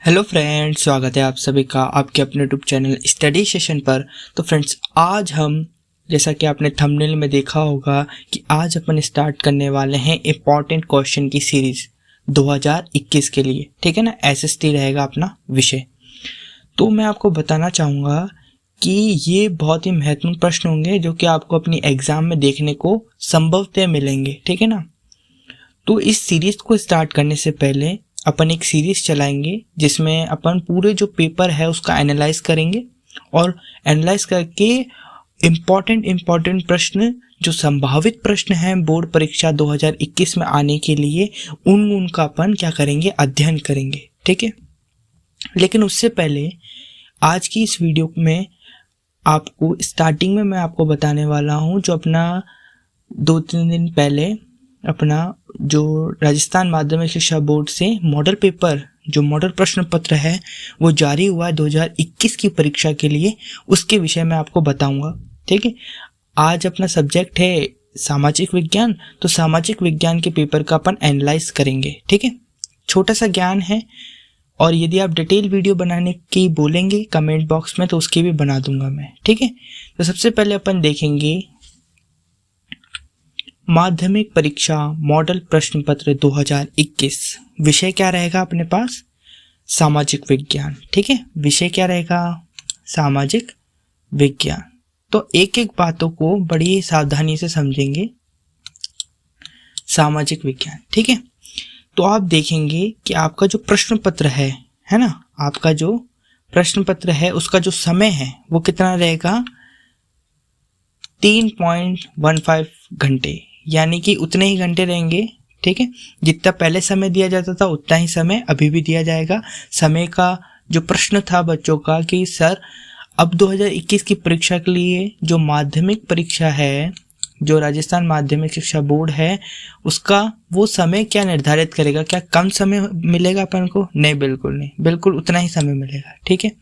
Hello friends, स्वागत है आप सभी का आपके अपने यूट्यूब चैनल स्टडी सेशन पर। तो फ्रेंड्स, आज हम जैसा कि आपने थंबनेल में देखा होगा कि आज अपन स्टार्ट करने वाले हैं इम्पॉर्टेंट क्वेश्चन की सीरीज 2021 के लिए। ठीक है ना, एसएसटी रहेगा अपना विषय। तो मैं आपको बताना चाहूँगा कि ये बहुत ही महत्वपूर्ण प्रश्न होंगे जो कि आपको अपनी एग्जाम में देखने को संभवतः मिलेंगे। ठीक है ना, तो इस सीरीज को स्टार्ट करने से पहले अपन एक सीरीज चलाएंगे जिसमें अपन पूरे जो पेपर है उसका एनालाइज करेंगे और एनालाइज करके इम्पॉर्टेंट प्रश्न जो संभावित प्रश्न हैं बोर्ड परीक्षा 2021 में आने के लिए उनका अपन क्या करेंगे, अध्ययन करेंगे। ठीक है, लेकिन उससे पहले आज की इस वीडियो में आपको स्टार्टिंग में मैं आपको बताने वाला हूँ जो अपना 2-3 दिन पहले अपना जो राजस्थान माध्यमिक शिक्षा बोर्ड से मॉडल पेपर जो मॉडल प्रश्न पत्र है वो जारी हुआ है 2021 की परीक्षा के लिए, उसके विषय में आपको बताऊंगा। ठीक है, आज अपना सब्जेक्ट है सामाजिक विज्ञान, तो सामाजिक विज्ञान के पेपर का अपन एनालाइज करेंगे। ठीक है, छोटा सा ज्ञान है और यदि आप डिटेल वीडियो बनाने की बोलेंगे कमेंट बॉक्स में तो उसकी भी बना दूंगा मैं। ठीक है, तो सबसे पहले अपन देखेंगे माध्यमिक परीक्षा मॉडल प्रश्न पत्र 2021। विषय क्या रहेगा अपने पास, सामाजिक विज्ञान। ठीक है, विषय क्या रहेगा, सामाजिक विज्ञान। तो एक एक बातों को बड़ी सावधानी से समझेंगे। सामाजिक विज्ञान, ठीक है, तो आप देखेंगे कि आपका जो प्रश्न पत्र है ना, आपका जो प्रश्न पत्र है उसका जो समय है वो कितना रहेगा, 3.15 घंटे, यानी कि उतने ही घंटे रहेंगे। ठीक है, जितना पहले समय दिया जाता था उतना ही समय अभी भी दिया जाएगा। समय का जो प्रश्न था बच्चों का कि सर अब 2021 की परीक्षा के लिए जो माध्यमिक परीक्षा है जो राजस्थान माध्यमिक शिक्षा बोर्ड है उसका वो समय क्या निर्धारित करेगा, क्या कम समय मिलेगा अपन को? नहीं, बिल्कुल नहीं, बिल्कुल उतना ही समय मिलेगा। ठीक है,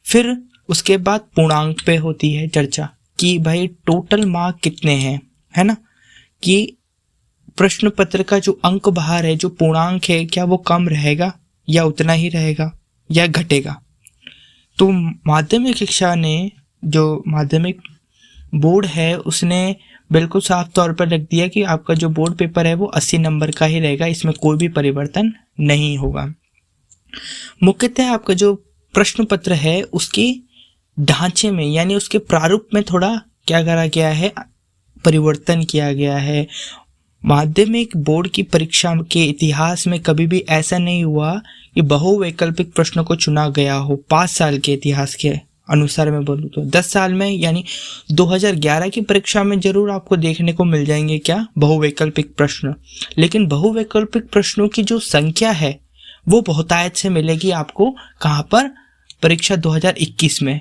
फिर उसके बाद पूर्णांक पे होती है चर्चा कि भाई टोटल मार्क कितने हैं, है ना, कि प्रश्न पत्र का जो अंक बाहर है जो पूर्णांक है क्या वो कम रहेगा या उतना ही रहेगा या घटेगा। तो माध्यमिक शिक्षा ने जो माध्यमिक बोर्ड है उसने बिल्कुल साफ तौर पर रख दिया कि आपका जो बोर्ड पेपर है वो 80 नंबर का ही रहेगा, इसमें कोई भी परिवर्तन नहीं होगा। मुख्यतः आपका जो प्रश्न पत्र है उसके ढांचे में यानी उसके प्रारूप में थोड़ा क्या करा गया है, परिवर्तन किया गया है। माध्यमिक बोर्ड की परीक्षा के इतिहास में कभी भी ऐसा नहीं हुआ कि बहुवैकल्पिक प्रश्नों को चुना गया हो। 5 साल के इतिहास के अनुसार मैं बोलूँ तो 10 साल में यानी 2011 की परीक्षा में जरूर आपको देखने को मिल जाएंगे क्या, बहुवैकल्पिक प्रश्न, लेकिन बहुवैकल्पिक प्रश्नों की जो संख्या है वो बहुतायत से मिलेगी आपको। कहाँ पर, परीक्षा 2021 में।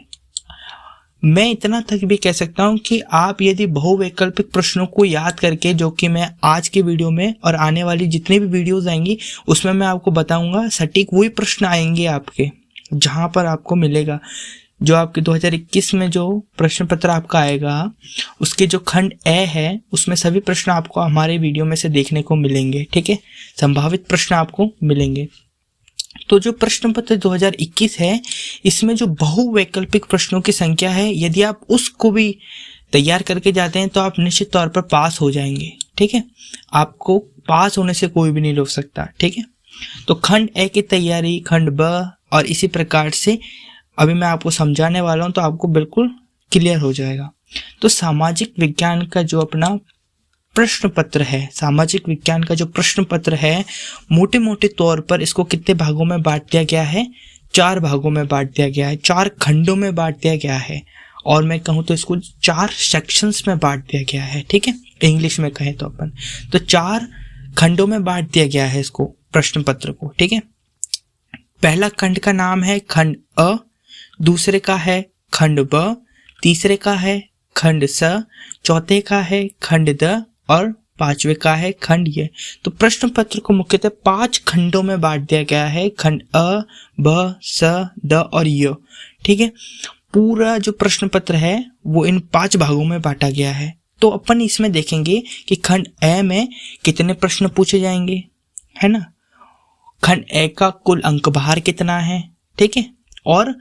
मैं इतना तक भी कह सकता हूं कि आप यदि बहुवैकल्पिक प्रश्नों को याद करके, जो कि मैं आज के वीडियो में और आने वाली जितनी भी वीडियोस आएंगी उसमें मैं आपको बताऊंगा, सटीक वही प्रश्न आएंगे आपके जहां पर आपको मिलेगा जो आपके 2021 में जो प्रश्न पत्र आपका आएगा उसके जो खंड ए है उसमें सभी प्रश्न आपको हमारे वीडियो में से देखने को मिलेंगे। ठीक है, संभावित प्रश्न आपको मिलेंगे। तो जो प्रश्न पत्र 2021 है इसमें जो बहुवैकल्पिक प्रश्नों की संख्या है यदि आप उसको भी तैयार करके जाते हैं तो आप निश्चित तौर पर पास हो जाएंगे। ठीक है, आपको पास होने से कोई भी नहीं रोक सकता। ठीक है, तो खंड ए की तैयारी, खंड ब और इसी प्रकार से अभी मैं आपको समझाने वाला हूं तो आपको बिल्कुल क्लियर हो जाएगा। तो सामाजिक विज्ञान का जो अपना प्रश्न पत्र है, सामाजिक विज्ञान का जो प्रश्न पत्र है मोटे मोटे तौर पर इसको कितने भागों में बांट दिया गया है, 4 भागों में बांट दिया गया है, 4 खंडों में बांट दिया गया है, और मैं कहूँ तो इसको 4 सेक्शंस में बांट दिया गया है। ठीक है, इंग्लिश में कहें तो अपन तो 4 खंडों में बांट दिया गया है इसको प्रश्न पत्र को। ठीक है, पहला खंड का नाम है खंड अ, दूसरे का है खंड ब, तीसरे का है खंड स, चौथे का है खंड द और 5वें का है खंड ये। तो प्रश्न पत्र को मुख्यतः 5 खंडों में बांट दिया गया है, खंड अ, ब, स, द और य। ठीक है, पूरा जो प्रश्न पत्र है वो इन 5 भागों में बांटा गया है। तो अपन इसमें देखेंगे कि खंड ए में कितने प्रश्न पूछे जाएंगे, है ना, खंड ए का कुल अंक बाहर कितना है, ठीक है, और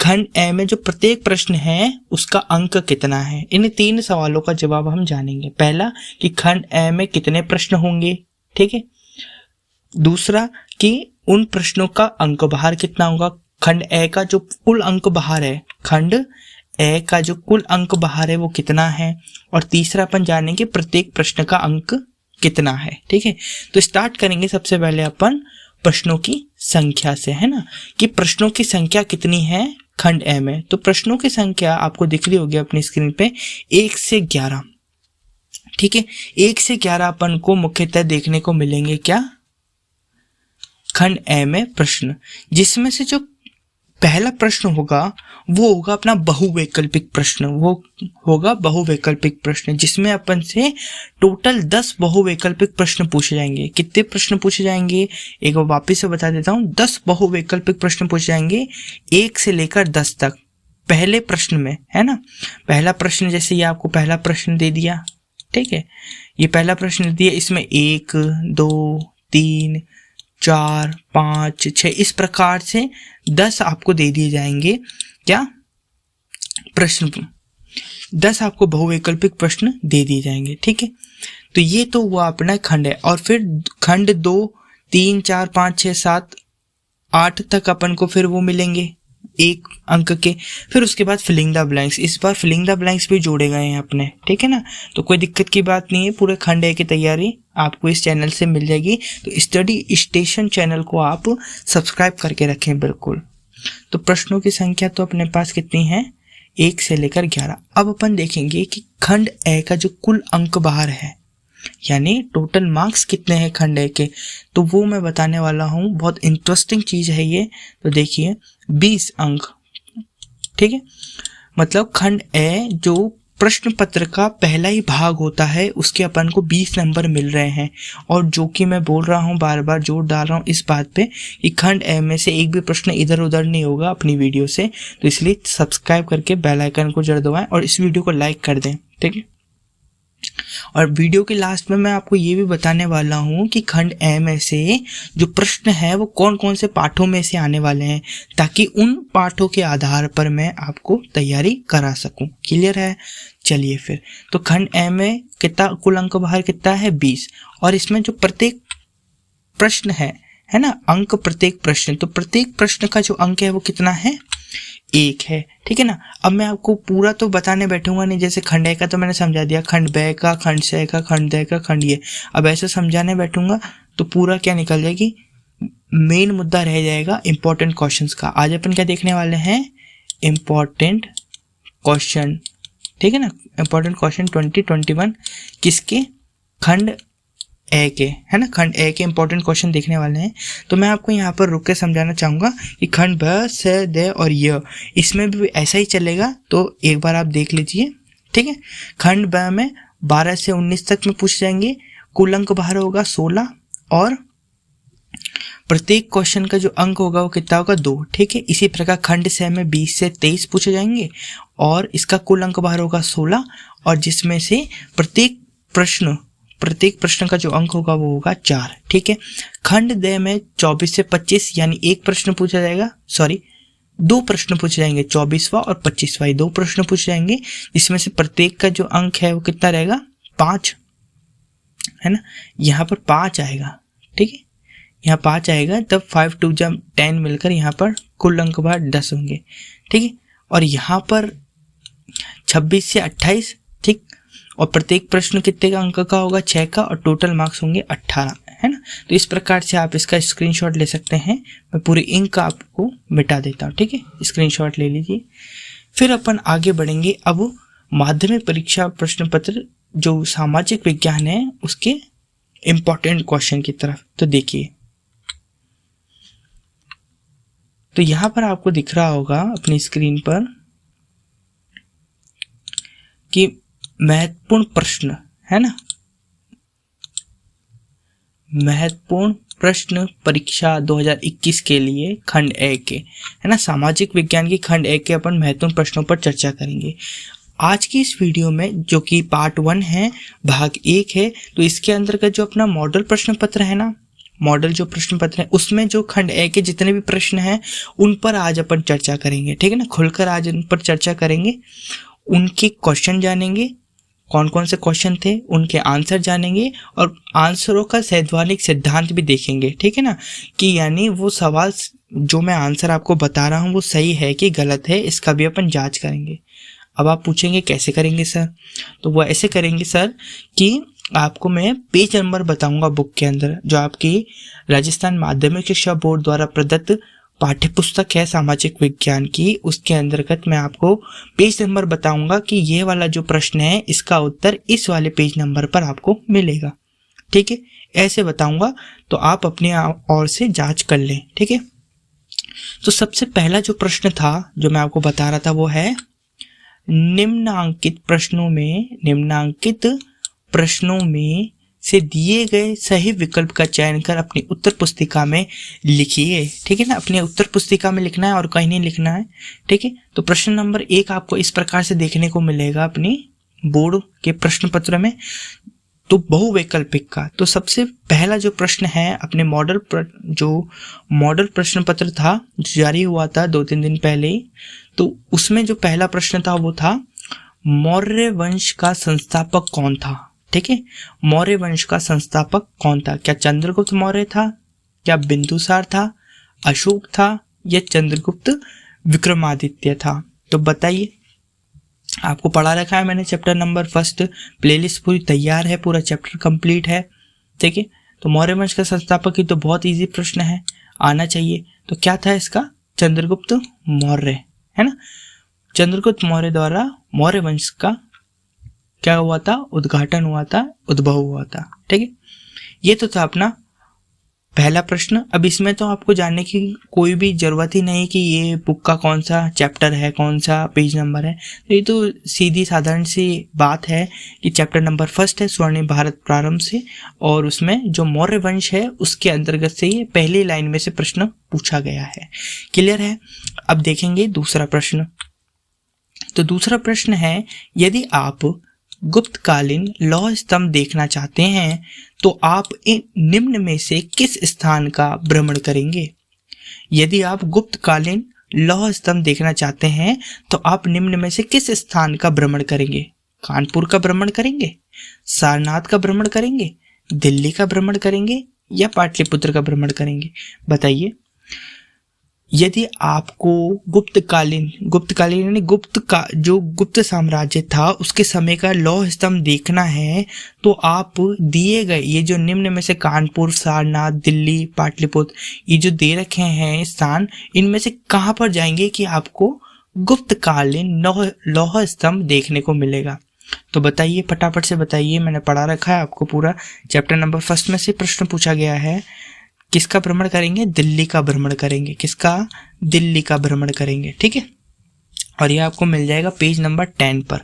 खंड ए में जो प्रत्येक प्रश्न है उसका अंक कितना है। इन 3 सवालों का जवाब हम जानेंगे। पहला कि खंड ए में कितने प्रश्न होंगे, ठीक है। दूसरा कि उन प्रश्नों का अंक बाहर कितना होगा, खंड ए का जो कुल अंक बाहर है, खंड ए का जो कुल अंक बाहर है वो कितना है। और तीसरा अपन जानेंगे प्रत्येक प्रश्न का अंक कितना है, ठीक है। तो स्टार्ट करेंगे सबसे पहले अपन प्रश्नों की संख्या से, है ना, कि प्रश्नों की संख्या कितनी है खंड ए में। तो प्रश्नों की संख्या आपको दिख रही होगी अपनी स्क्रीन पे 1 से 11, ठीक है। 1 से 11 अपन को मुख्यतः देखने को मिलेंगे क्या, खंड ए में प्रश्न, जिसमें से जो पहला प्रश्न होगा वो होगा अपना बहुवैकल्पिक प्रश्न। वो होगा बहुवैकल्पिक प्रश्न जिसमें अपन से टोटल 10 बहुवैकल्पिक प्रश्न पूछे जाएंगे। कितने प्रश्न पूछे जाएंगे, एक बार वापस से बता देता हूँ, 10 बहुवैकल्पिक प्रश्न पूछे जाएंगे 1 से लेकर 10 तक पहले प्रश्न में, है ना। पहला प्रश्न जैसे ये आपको पहला प्रश्न दे दिया, ठीक है, ये पहला प्रश्न दिया, इसमें 1 2 3 4 5 6 इस प्रकार से 10 आपको दे दिए जाएंगे क्या प्रश्न, 10 आपको बहुवैकल्पिक प्रश्न दे दिए जाएंगे, ठीक है। तो ये तो हुआ अपना खंड है। और फिर खंड 2 3 4 5 6 7 8 तक अपन को फिर वो मिलेंगे 1 अंक के। फिर उसके बाद फिलिंग द ब्लैंक्स, इस बार फिलिंग द ब्लैंक्स भी जोड़े गए हैं अपने, ठीक है ना। तो कोई दिक्कत की बात नहीं है, पूरे खंड ए की तैयारी आपको इस चैनल से मिल जाएगी। तो स्टडी स्टेशन चैनल को आप सब्सक्राइब करके रखें बिल्कुल। तो प्रश्नों की संख्या तो अपने पास कितनी है, 1 से लेकर 11। अब अपन देखेंगे कि खंड ए का जो कुल अंक बाहर है, यानी टोटल मार्क्स कितने हैं खंड ए के, तो वो मैं बताने वाला हूँ। बहुत इंटरेस्टिंग चीज़ है ये। तो देखिए 20 अंक, ठीक है, मतलब खंड ए जो प्रश्न पत्र का पहला ही भाग होता है उसके अपन को 20 नंबर मिल रहे हैं। और जो कि मैं बोल रहा हूँ, बार बार जोर डाल रहा हूँ इस बात पे कि खंड ए में से एक भी प्रश्न इधर उधर नहीं होगा अपनी वीडियो से। तो इसलिए सब्सक्राइब करके बेल आइकन को जरूर दबाएं और इस वीडियो को लाइक कर दें, ठीक है। और वीडियो के लास्ट में मैं आपको ये भी बताने वाला हूँ कि खंड ए में से जो प्रश्न है वो कौन कौन से पाठों में से आने वाले हैं, ताकि उन पाठों के आधार पर मैं आपको तैयारी करा सकूं। क्लियर है? चलिए फिर, तो खंड ए में कितना कुल अंक बाहर कितना है 20, और इसमें जो प्रत्येक प्रश्न है ना, अंक प्रत्येक प्रश्न, तो प्रत्येक प्रश्न का जो अंक है वो कितना है 1 है, ठीक है ना। अब मैं आपको पूरा तो बताने बैठूंगा नहीं, जैसे खंड ए का तो मैंने समझा दिया, खंड बे का, खंड से का, खंड दे का, खंड ये। अब ऐसे समझाने बैठूंगा तो पूरा क्या निकल जाएगी, मेन मुद्दा रह जाएगा इंपॉर्टेंट क्वेश्चंस का। आज अपन क्या देखने वाले हैं, इंपॉर्टेंट क्वेश्चन, ठीक है ना। इंपॉर्टेंट क्वेश्चन 2021 किसके, खंड ए के, है ना, खंड ए के इंपॉर्टेंट क्वेश्चन देखने वाले हैं। तो मैं आपको यहाँ पर रुक के समझाना चाहूँगा कि खंड ब, से, दे और य, इसमें भी ऐसा ही चलेगा। तो एक बार आप देख लीजिए, ठीक है। खंड ब में 12 से 19 तक में पूछ जाएंगे, कुल अंक बाहर होगा 16, और प्रत्येक क्वेश्चन का जो अंक होगा वो कितना होगा 2, ठीक है। इसी प्रकार खंड से में 20 से 23 पूछे जाएंगे और इसका कुल अंक बाहर होगा 16, और जिसमें से प्रत्येक प्रश्न का जो अंक होगा वो होगा 4, ठीक है। खंड दे में 24 से 25 यानी एक प्रश्न पूछा जाएगा, 2 प्रश्न पूछे जाएंगे, 24वां और 25वां, 2 प्रश्न पूछे जाएंगे, इसमें से प्रत्येक का जो अंक है वो कितना रहेगा 5, है ना। यहाँ पर 5 आएगा, ठीक है, यहाँ 5 आएगा, तब 5 2 जब 10 मिलकर यहाँ पर कुल अंक बाहर 10 होंगे, ठीक है। और यहाँ पर 26 से 28, ठीक, और प्रत्येक प्रश्न कितने का अंक का होगा 6 का, और टोटल मार्क्स होंगे 18, है ना। तो इस प्रकार से आप इसका स्क्रीनशॉट ले सकते हैं। मैं पूरी इंक का आपको मिटा देता हूँ, ठीक है, स्क्रीनशॉट ले लीजिए। फिर अपन आगे बढ़ेंगे अब माध्यमिक परीक्षा प्रश्न पत्र जो सामाजिक विज्ञान है उसके इम्पोर्टेंट क्वेश्चन की तरफ। तो देखिए, तो यहाँ पर आपको दिख रहा होगा अपनी स्क्रीन पर कि महत्वपूर्ण प्रश्न, है ना, महत्वपूर्ण प्रश्न परीक्षा 2021 के लिए खंड ए के, है ना, सामाजिक विज्ञान की खंड ए के अपन महत्वपूर्ण प्रश्नों पर चर्चा करेंगे आज की इस वीडियो में, जो कि पार्ट 1 है, भाग 1 है। तो इसके अंतर्गत जो अपना मॉडल प्रश्न पत्र है ना, मॉडल जो प्रश्न पत्र है उसमें जो खंड ए के जितने भी प्रश्न हैं उन पर आज अपन चर्चा करेंगे, ठीक है ना। खुलकर आज उन पर चर्चा करेंगे, उनके क्वेश्चन जानेंगे, कौन कौन से क्वेश्चन थे उनके आंसर जानेंगे और आंसरों का सैद्धांतिक सिद्धांत भी देखेंगे, ठीक है ना, कि यानी वो सवाल जो मैं आंसर आपको बता रहा हूँ वो सही है कि गलत है, इसका भी अपन जांच करेंगे। अब आप पूछेंगे कैसे करेंगे सर, तो वो ऐसे करेंगे सर कि आपको मैं पेज नंबर बताऊंगा बुक के अंदर, जो आपकी राजस्थान माध्यमिक शिक्षा बोर्ड द्वारा प्रदत्त पाठ्य पुस्तक है सामाजिक विज्ञान की, उसके अंतर्गत मैं आपको पेज नंबर बताऊंगा कि ये वाला जो प्रश्न है इसका उत्तर इस वाले पेज नंबर पर आपको मिलेगा, ठीक है। ऐसे बताऊंगा तो आप अपने ओर से जांच कर लें, ठीक है। तो सबसे पहला जो प्रश्न था जो मैं आपको बता रहा था वो है निम्नांकित प्रश्नों में से दिए गए सही विकल्प का चयन कर अपनी उत्तर पुस्तिका में लिखिए, ठीक है ना। अपने उत्तर पुस्तिका में लिखना है और कहीं नहीं लिखना है, ठीक है। तो प्रश्न नंबर 1 आपको इस प्रकार से देखने को मिलेगा अपनी बोर्ड के प्रश्न पत्र में, तो बहुवैकल्पिक का। तो सबसे पहला जो प्रश्न है अपने मॉडल प्रश्न पत्र था जो जारी हुआ था 2-3 दिन पहले ही, तो उसमें जो पहला प्रश्न था वो था मौर्य वंश का संस्थापक कौन था, ठीक है। मौर्य वंश का संस्थापक कौन था, क्या चंद्रगुप्त मौर्य था, क्या बिंदुसार था, अशोक था या चंद्रगुप्त विक्रमादित्य था। तो बताइए, आपको पढ़ा रखा है मैंने चैप्टर नंबर 1, प्लेलिस्ट पूरी तैयार है, पूरा चैप्टर कंप्लीट है, ठीक है। तो मौर्य वंश का संस्थापक ही तो बहुत इजी प्रश्न है, आना चाहिए। तो क्या था इसका, चंद्रगुप्त मौर्य, है ना। चंद्रगुप्त मौर्य द्वारा मौर्य वंश का क्या हुआ था, उद्घाटन हुआ था, उद्भव हुआ था, ठीक है। ये तो था अपना पहला प्रश्न। अब इसमें तो आपको जानने की कोई भी जरूरत ही नहीं कि ये बुक का कौन सा चैप्टर है, कौन सा पेज नंबर है, तो ये तो सीधी साधारण सी बात है कि चैप्टर नंबर 1 है स्वर्णिम भारत प्रारंभ से, और उसमें जो मौर्य वंश है उसके अंतर्गत से ये पहली लाइन में से प्रश्न पूछा गया है। क्लियर है। अब देखेंगे दूसरा प्रश्न। तो दूसरा प्रश्न है, यदि आप गुप्तकालीन लौह स्तंभ देखना चाहते हैं तो आप इन निम्न में से किस स्थान का भ्रमण करेंगे। यदि आप गुप्तकालीन लौह स्तंभ देखना चाहते हैं तो आप निम्न में से किस स्थान का भ्रमण करेंगे। कानपुर का भ्रमण करेंगे, सारनाथ का भ्रमण करेंगे, दिल्ली का भ्रमण करेंगे या पाटलिपुत्र का भ्रमण करेंगे। बताइए, यदि आपको गुप्तकालीन यानी जो गुप्त साम्राज्य था उसके समय का लौह स्तंभ देखना है तो आप दिए गए ये जो निम्न में से कानपुर, सारनाथ, दिल्ली, पाटलिपुत्र ये जो दे रखे हैं स्थान, इनमें से कहाँ पर जाएंगे कि आपको गुप्तकालीन लौह स्तंभ देखने को मिलेगा। तो बताइए, फटाफट से बताइए, मैंने पढ़ा रखा है आपको पूरा चैप्टर नंबर 1 में से प्रश्न पूछा गया है। किसका भ्रमण करेंगे, दिल्ली का भ्रमण करेंगे। किसका, दिल्ली का भ्रमण करेंगे, ठीक है। और ये आपको मिल जाएगा पेज नंबर 10 पर,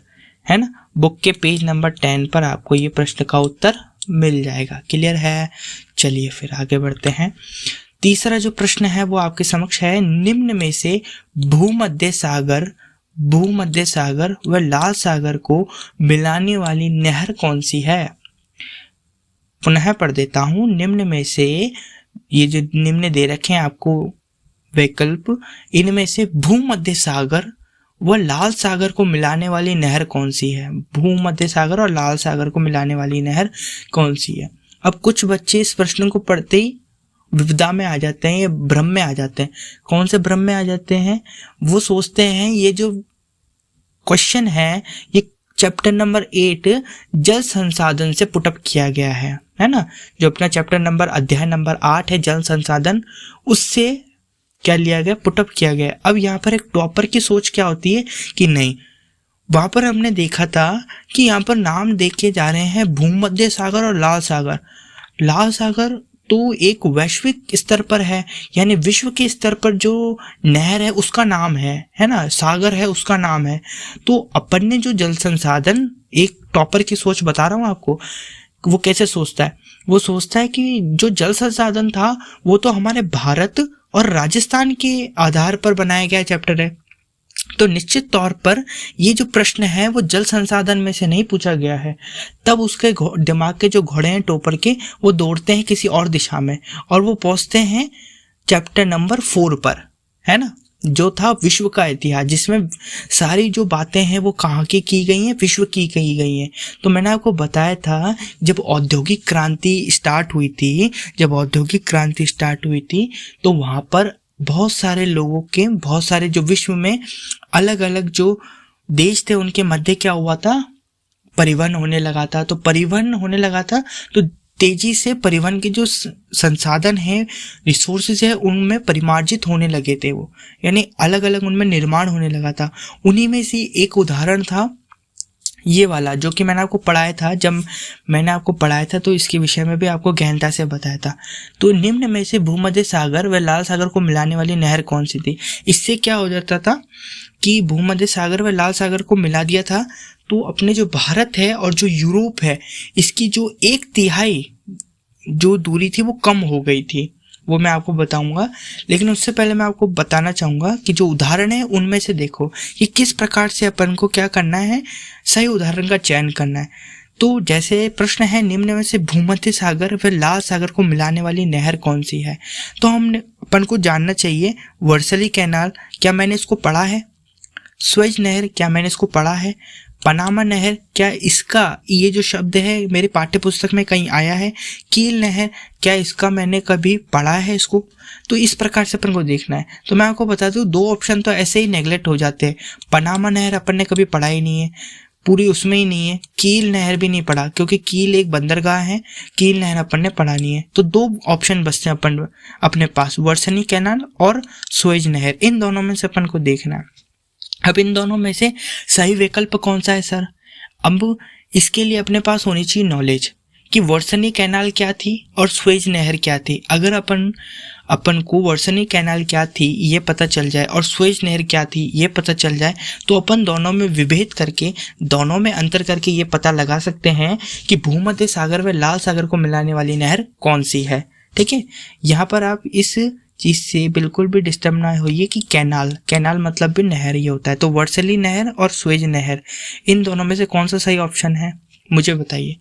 है ना। बुक के पेज नंबर 10 पर आपको ये प्रश्न का उत्तर मिल जाएगा। क्लियर है। चलिए फिर आगे बढ़ते हैं। तीसरा जो प्रश्न है वो आपके समक्ष है, निम्न में से भूमध्य सागर व लाल सागर को मिलाने वाली नहर कौन सी है। पुनः पढ़ देता हूं, निम्न में से ये जो निम्न दे रखे हैं आपको वैकल्प, इनमें से भूमध्य सागर व लाल सागर को मिलाने वाली नहर कौन सी है। भूमध्य सागर और लाल सागर को मिलाने वाली नहर कौन सी है। अब कुछ बच्चे इस प्रश्न को पढ़ते ही विविधा में आ जाते हैं, ये भ्रम में आ जाते हैं। कौन से भ्रम में आ जाते हैं, वो सोचते हैं ये जो क्वेश्चन है ये चैप्टर नंबर 8 जल संसाधन से पुटअप किया गया है ना। जो अपना चैप्टर नंबर अध्याय नंबर 8 है जल संसाधन, उससे क्या लिया गया, पुटअप किया गया। अब यहाँ पर एक टॉपर की सोच क्या होती है कि नहीं, वहां पर हमने देखा था कि यहाँ पर नाम देखे जा रहे हैं भूमध्य सागर और लाल सागर। लाल सागर तो एक वैश्विक स्तर पर है, यानी विश्व के स्तर पर जो नहर है उसका नाम है ना, सागर है उसका नाम है। तो अपन ने जो जल संसाधन, एक टॉपर की सोच बता रहा हूँ आपको, वो कैसे सोचता है, वो सोचता है कि जो जल संसाधन था वो तो हमारे भारत और राजस्थान के आधार पर बनाया गया चैप्टर है। तो निश्चित तौर पर ये जो प्रश्न है वो जल संसाधन में से नहीं पूछा गया है। तब उसके दिमाग के जो घोड़े हैं टोपर के, वो दौड़ते हैं किसी और दिशा में और वो पहुंचते हैं चैप्टर नंबर 4 पर, है ना, जो था विश्व का इतिहास, जिसमें सारी जो बातें हैं वो कहाँ की गई हैं, विश्व की गई हैं। तो मैंने आपको बताया था जब औद्योगिक क्रांति स्टार्ट हुई थी तो वहाँ पर बहुत सारे लोगों के, बहुत सारे जो विश्व में अलग अलग जो देश थे उनके मध्य क्या हुआ था, परिवहन होने लगा था। तो परिवहन होने लगा था तो तेजी से परिवहन के जो संसाधन हैं, रिसोर्सेज है, उनमें परिमार्जित होने लगे थे वो, यानी अलग अलग उनमें निर्माण होने लगा था। उन्हीं में से एक उदाहरण था ये वाला जो कि मैंने आपको पढ़ाया था। जब मैंने आपको पढ़ाया था तो इसके विषय में भी आपको गहनता से बताया था। तो निम्न में से भूमध्य सागर व लाल सागर को मिलाने वाली नहर कौन सी थी? इससे क्या हो जाता था कि भूमध्य सागर व लाल सागर को मिला दिया था तो अपने जो भारत है और जो यूरोप है, इसकी जो 1/3 जो दूरी थी वो कम हो गई थी, वो मैं आपको बताऊंगा। लेकिन उससे पहले मैं आपको बताना चाहूँगा कि जो उदाहरण है उनमें से देखो कि किस प्रकार से अपन को क्या करना है, सही उदाहरण का चयन करना है। तो जैसे प्रश्न है निम्न में से भूमध्य सागर व लाल सागर को मिलाने वाली नहर कौन सी है? तो अपन को जानना चाहिए वर्सली कैनाल, क्या मैंने इसको पढ़ा है? स्वेज नहर, क्या मैंने इसको पढ़ा है? पनामा नहर, क्या इसका ये जो शब्द है मेरे पाठ्य पुस्तक में कहीं आया है? कील नहर, क्या इसका मैंने कभी पढ़ा है इसको? तो इस प्रकार से अपन को देखना है। तो मैं आपको बता दूं 2 ऑप्शन तो ऐसे ही नेगलेक्ट हो जाते हैं। पनामा नहर अपन ने कभी पढ़ा ही नहीं है, पूरी उसमें ही नहीं है। कील नहर भी नहीं पढ़ा क्योंकि कील एक बंदरगाह है, कील नहर अपन ने पढ़ा नहीं है। तो 2 ऑप्शन बचते हैं अपन अपने पास, वर्सनी कैनाल और स्वेज नहर। इन दोनों में से अपन को देखना है। अब इन दोनों में से सही विकल्प कौन सा है सर? अब इसके लिए अपने पास होनी चाहिए नॉलेज कि वर्सनी कैनाल क्या थी और स्वेज नहर क्या थी। अगर अपन को वर्सनी कैनाल क्या थी ये पता चल जाए और स्वेज नहर क्या थी ये पता चल जाए तो अपन दोनों में विभेद करके, दोनों में अंतर करके ये पता लगा सकते हैं कि भूमध्य सागर व लाल सागर को मिलाने वाली नहर कौन सी है। ठीक है, यहाँ पर आप इस चीज से बिल्कुल भी डिस्टर्ब ना होइए कि कैनाल मतलब भी नहर ही होता है। तो वर्सली नहर और स्वेज नहर, इन दोनों में से कौन सा सही ऑप्शन है मुझे बताइए।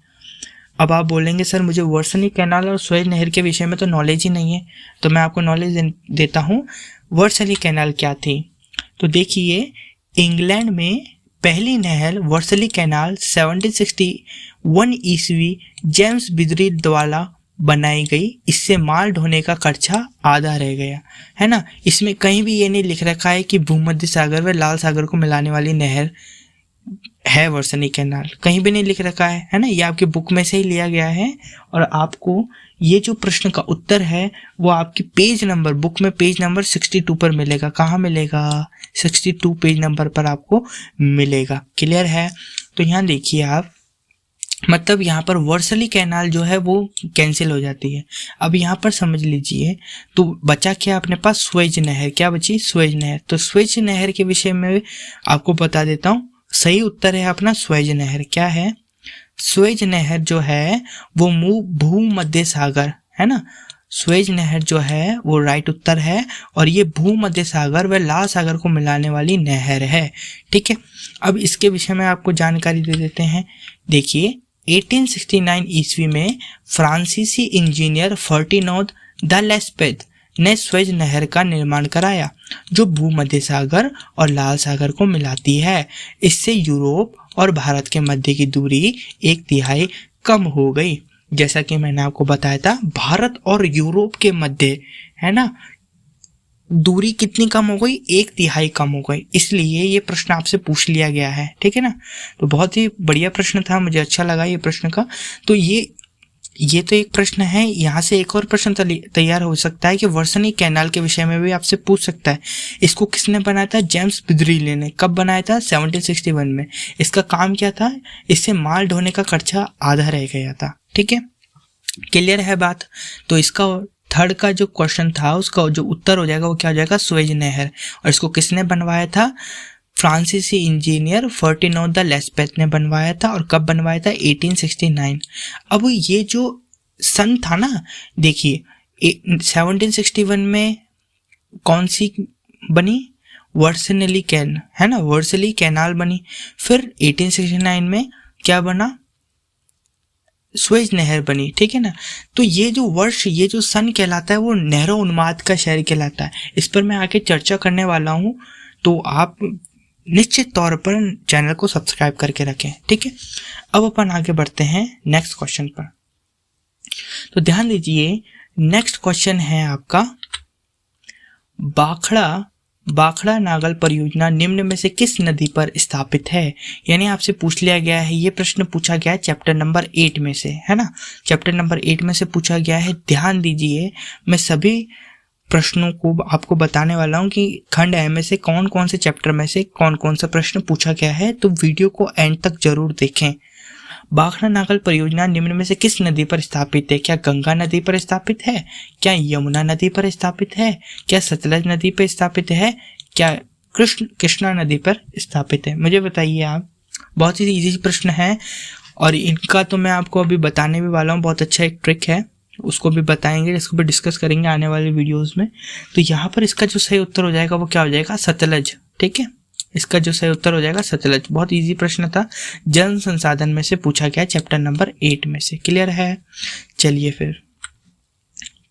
अब आप बोलेंगे सर मुझे वर्सनी कैनाल और स्वेज नहर के विषय में तो नॉलेज ही नहीं है, तो मैं आपको नॉलेज देता हूँ। वर्सली कैनाल क्या थी? तो देखिए, इंग्लैंड में पहली नहर वर्सली कैनाल 1761 ईस्वी जेम्स बिदरी द्वारा बनाई गई। इससे माल ढोने का खर्चा आधा रह गया, है ना। इसमें कहीं भी ये नहीं लिख रखा है कि भूमध्य सागर व लाल सागर को मिलाने वाली नहर है वर्सनी कैनाल, कहीं भी नहीं लिख रखा है ना। ये आपके बुक में से ही लिया गया है और आपको ये जो प्रश्न का उत्तर है वो आपकी पेज नंबर, बुक में पेज नंबर 62 पर मिलेगा। कहाँ मिलेगा? 62 पेज नंबर पर आपको मिलेगा। क्लियर है? तो यहाँ देखिए आप, मतलब यहाँ पर वर्सली कैनाल जो है वो कैंसिल हो जाती है। अब यहाँ पर समझ लीजिए, तो बचा क्या अपने पास? स्वेज नहर। क्या बची? स्वेज नहर। तो स्वेज नहर के विषय में आपको बता देता हूँ, सही उत्तर है अपना स्वेज नहर। क्या है? स्वेज नहर जो है वो भूमध्य सागर, है ना। स्वेज नहर जो है वो राइट उत्तर है और ये भूमध्य सागर व लाल सागर को मिलाने वाली नहर है। ठीक है, अब इसके विषय में आपको जानकारी दे देते हैं। देखिए, 1869 ईस्वी में फ्रांसीसी इंजीनियर फर्टिनोद द लेस्पेथ ने स्वेज नहर का निर्माण कराया जो भूमध्य सागर और लाल सागर को मिलाती है। इससे यूरोप और भारत के मध्य की दूरी 1/3 कम हो गई। जैसा कि मैंने आपको बताया था, भारत और यूरोप के मध्य, है ना, दूरी कितनी कम हो गई? 1/3 कम हो गई। इसलिए ये प्रश्न आपसे पूछ लिया गया है। ठीक है ना। तो बहुत ही बढ़िया प्रश्न था, मुझे अच्छा लगा ये प्रश्न का। तो ये तो एक प्रश्न है। यहाँ से एक और प्रश्न तैयार हो सकता है कि वर्सनी कैनाल के विषय में भी आपसे पूछ सकता है। इसको किसने बनाया था? जेम्स बिदरीले ने। कब बनाया था? 1761 में। इसका काम क्या था? इससे माल ढोने का खर्चा आधा रह गया था। ठीक है, क्लियर है बात। तो इसका थर्ड का जो क्वेश्चन था उसका जो उत्तर हो जाएगा वो क्या हो जाएगा? स्वेज नहर। और इसको किसने बनवाया था? फ्रांसीसी इंजीनियर फर्टिनोद द लेस्पेथ ने बनवाया था। और कब बनवाया था? 1869। अब ये जो सन था ना, देखिए 1761 में कौन सी बनी? वर्सनली कैन, है ना, वर्सली कैनाल बनी। फिर 1869 में क्या बना, स्वेज नहर बनी, ठीक है ना। तो ये जो वर्ष, ये जो सन कहलाता है वो नहरों उन्माद का शहर कहलाता है। इस पर मैं आगे चर्चा करने वाला हूँ, तो आप निश्चित तौर पर चैनल को सब्सक्राइब करके रखें, ठीक है। अब अपन आगे बढ़ते हैं नेक्स्ट क्वेश्चन पर। तो ध्यान दीजिए, नेक्स्ट क्वेश्चन है आपका, बाखड़ा नागल परियोजना निम्न में से किस नदी पर स्थापित है। यानी आपसे पूछ लिया गया है, ये प्रश्न पूछा गया है चैप्टर नंबर 8 में से, है ना, चैप्टर नंबर 8 में से पूछा गया है। ध्यान दीजिए, मैं सभी प्रश्नों को आपको बताने वाला हूँ कि खंड ए में से कौन कौन से चैप्टर में से कौन कौन सा प्रश्न पूछा गया है, तो वीडियो को एंड तक जरूर देखें। बाखड़ा नागल परियोजना निम्न में से किस नदी पर स्थापित है। क्या गंगा नदी पर स्थापित है, क्या यमुना नदी पर स्थापित है, क्या सतलज नदी पर स्थापित है, क्या कृष्णा नदी पर स्थापित है। मुझे बताइए आप। बहुत ही इजी प्रश्न है और इनका तो मैं आपको अभी बताने भी वाला हूँ। बहुत अच्छा एक ट्रिक है, उसको भी बताएंगे, इसको भी डिस्कस करेंगे आने वाले वीडियोस में। तो यहाँ पर इसका जो सही उत्तर हो जाएगा वो क्या हो जाएगा, सतलज, ठीक है। इसका जो सही उत्तर हो जाएगा सतलज। बहुत इजी प्रश्न था, जल संसाधन में से पूछा गया चैप्टर नंबर 8 में से। क्लियर है। चलिए फिर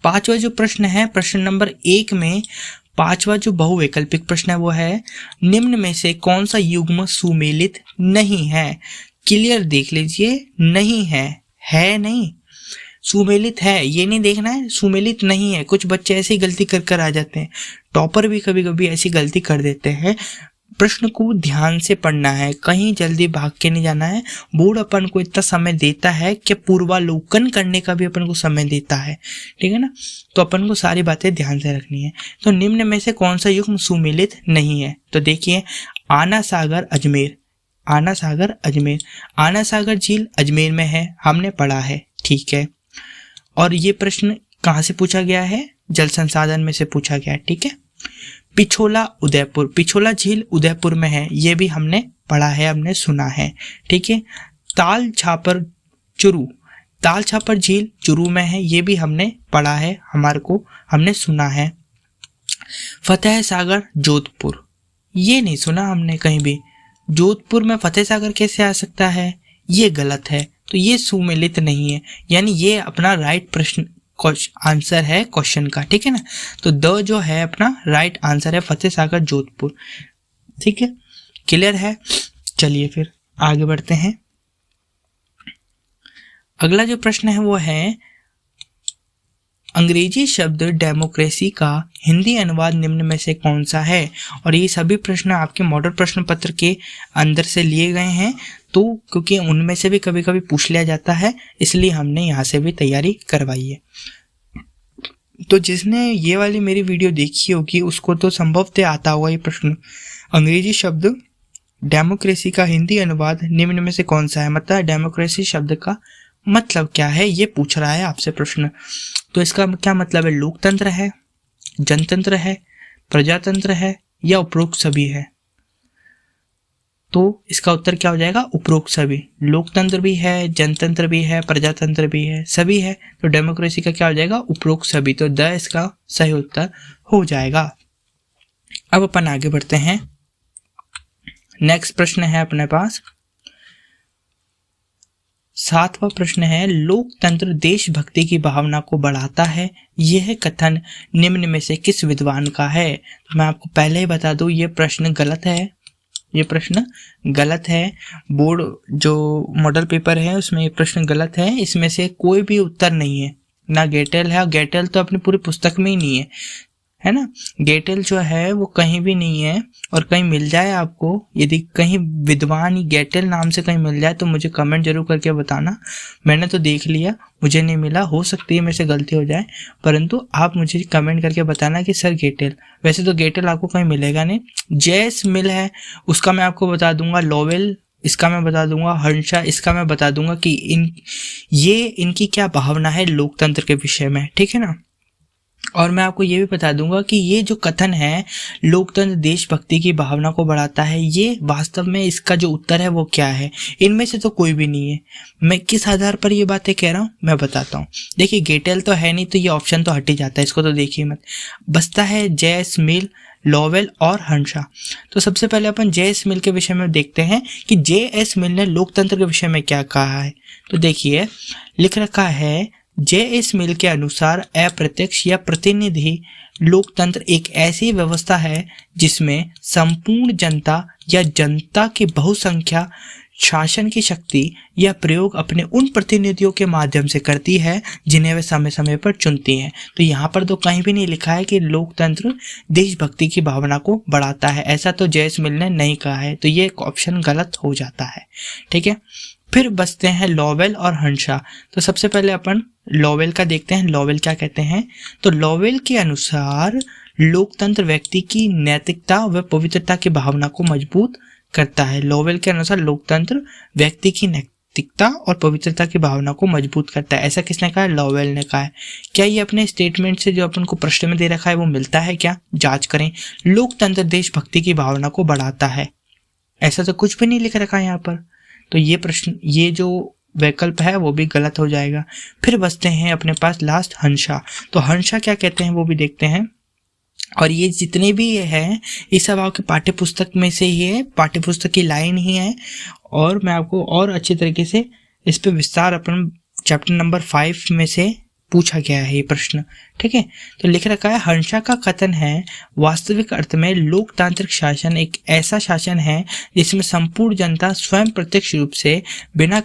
पांचवा जो प्रश्न है, प्रश्न नंबर 1 में पांचवा जो बहुवैकल्पिक प्रश्न है वो है, निम्न में से कौन सा युग्म सुमेलित नहीं है। क्लियर देख लीजिए, नहीं है नहीं, सुमेलित है ये नहीं देखना है, सुमेलित नहीं है। कुछ बच्चे ऐसी गलती कर आ जाते हैं, टॉपर भी कभी कभी ऐसी गलती कर देते हैं। प्रश्न को ध्यान से पढ़ना है, कहीं जल्दी भाग के नहीं जाना है। बोर्ड अपन को इतना समय देता है कि पूर्वालोकन करने का भी अपन को समय देता है, ठीक है ना। तो अपन को सारी बातें ध्यान से रखनी है। तो निम्न में से कौन सा युग्म सुमेलित नहीं है। तो देखिए, आना सागर अजमेर, आना सागर अजमेर, आना सागर झील अजमेर में है, हमने पढ़ा है, ठीक है। और ये प्रश्न कहाँ से पूछा गया है, जल संसाधन में से पूछा गया है, ठीक है। पिछोला उदयपुर, पिछोला झील उदयपुर में है, ये भी हमने पढ़ा है, हमने सुना है, ठीक है। ताल छापर चुरू, ताल छापर झील चुरू में है, ये भी हमने पढ़ा है, हमारे को हमने सुना है। फतेह सागर जोधपुर, ये नहीं सुना हमने कहीं भी। जोधपुर में फतेह सागर कैसे आ सकता है, ये गलत है, तो ये सुमेलित नहीं है। यानी ये अपना राइट प्रश्न आंसर है क्वेश्चन का, ठीक है ना। तो द जो है अपना राइट आंसर है फतेह सागर जोधपुर, ठीक है। क्लियर है। चलिए फिर आगे बढ़ते हैं। अगला जो प्रश्न है वो है, अंग्रेजी शब्द डेमोक्रेसी का हिंदी अनुवाद निम्न में से कौन सा है। और ये सभी प्रश्न आपके मॉडल प्रश्न पत्र के अंदर से लिए गए हैं, तो क्योंकि उनमें से भी कभी कभी पूछ लिया जाता है, इसलिए हमने यहाँ से भी तैयारी करवाई है। तो जिसने ये वाली मेरी वीडियो देखी होगी उसको तो संभवतः आता होगा ये प्रश्न, अंग्रेजी शब्द डेमोक्रेसी का हिंदी अनुवाद निम्न में से कौन सा है। मतलब डेमोक्रेसी शब्द का मतलब क्या है, ये पूछ रहा है आपसे प्रश्न। तो इसका क्या मतलब है, लोकतंत्र है, जनतंत्र है, प्रजातंत्र है, या उपरोक्त सभी है। तो इसका उत्तर क्या हो जाएगा, उपरोक्त सभी। लोकतंत्र भी है, जनतंत्र भी है, प्रजातंत्र भी है, सभी है, तो डेमोक्रेसी का क्या हो जाएगा, उपरोक्त सभी। तो द इसका सही उत्तर हो जाएगा। अब अपन आगे बढ़ते हैं। नेक्स्ट प्रश्न है अपने पास 7वां प्रश्न है, लोकतंत्र देशभक्ति की भावना को बढ़ाता है, यह कथन निम्न में से किस विद्वान का है। तो मैं आपको पहले ही बता दूं, ये प्रश्न गलत है, ये प्रश्न गलत है। बोर्ड जो मॉडल पेपर है उसमें ये प्रश्न गलत है, इसमें से कोई भी उत्तर नहीं है, ना गेटेल है। गेटेल तो अपनी पूरी पुस्तक में ही नहीं है ना। गेटेल जो है वो कहीं भी नहीं है, और कहीं मिल जाए आपको, यदि कहीं विद्वान गेटेल नाम से कहीं मिल जाए तो मुझे कमेंट जरूर करके बताना। मैंने तो देख लिया, मुझे नहीं मिला, हो सकती है मेरे से गलती हो जाए, परंतु आप मुझे कमेंट करके बताना कि सर गेटेल। वैसे तो गेटेल आपको कहीं मिलेगा नहीं। जेस मिल है उसका मैं आपको बता दूंगा, लोवेल इसका मैं बता दूंगा, हंसा इसका मैं बता दूंगा कि इनकी क्या भावना है लोकतंत्र के विषय में, ठीक है ना। और मैं आपको ये भी बता दूंगा कि ये जो कथन है लोकतंत्र देशभक्ति की भावना को बढ़ाता है, ये वास्तव में इसका जो उत्तर है वो क्या है? इनमें से तो कोई भी नहीं है। मैं किस आधार पर ये बातें कह रहा हूँ मैं बताता हूँ। देखिए गेटेल तो है नहीं तो ये ऑप्शन तो हट ही जाता है, इसको तो देखिए मत। बचता है जे.एस. मिल, लॉवेल और हंसा। तो सबसे पहले अपन जे.एस. मिल के विषय में देखते हैं कि जे.एस. मिल ने लोकतंत्र के विषय में क्या कहा है। तो देखिए लिख रखा है, जे.एस. मिल के अनुसार अप्रत्यक्ष या प्रतिनिधि लोकतंत्र एक ऐसी व्यवस्था है जिसमें संपूर्ण जनता या जनता की बहुसंख्या शासन की शक्ति या प्रयोग अपने उन प्रतिनिधियों के माध्यम से करती है जिन्हें वे समय समय पर चुनती हैं। तो यहाँ पर तो कहीं भी नहीं लिखा है कि लोकतंत्र देशभक्ति की भावना को बढ़ाता है, ऐसा तो जे.एस. मिल ने नहीं कहा है। तो ये ऑप्शन गलत हो जाता है, ठीक है। फिर बचते हैं लॉवेल और हंसा। तो सबसे पहले अपन लॉवेल का देखते हैं, लॉवेल क्या कहते हैं। तो लॉवेल के अनुसार लोकतंत्र व्यक्ति की नैतिकता व पवित्रता की भावना को मजबूत करता है। लॉवेल के अनुसार लोकतंत्र व्यक्ति की नैतिकता और पवित्रता की भावना को मजबूत करता है। ऐसा किसने कहा है? लॉवेल ने कहा है। क्या ये अपने स्टेटमेंट से जो अपन को प्रश्न में दे रखा है वो मिलता है क्या? जांच करें। लोकतंत्र देशभक्ति की भावना को बढ़ाता है, ऐसा तो कुछ भी नहीं लिख रखा है यहाँ पर। तो ये प्रश्न, ये जो वैकल्प है वो भी गलत हो जाएगा। फिर बचते हैं अपने पास लास्ट हंसा। तो हंसा क्या कहते हैं वो भी देखते हैं। और ये जितने भी हैं ये सब आपके पाठ्य पुस्तक में से ही है, पाठ्य पुस्तक की लाइन ही है। और मैं आपको और अच्छे तरीके से इस पे विस्तार अपन चैप्टर नंबर 5 में से पूछा गया है ये प्रश्न, ठीक है। तो लिख रखा है, हंसा का कथन है वास्तविक अर्थ में लोकतांत्रिक शासन एक ऐसा शासन है जिसमें संपूर्ण जनता स्वयं प्रत्यक्ष रूप से बिना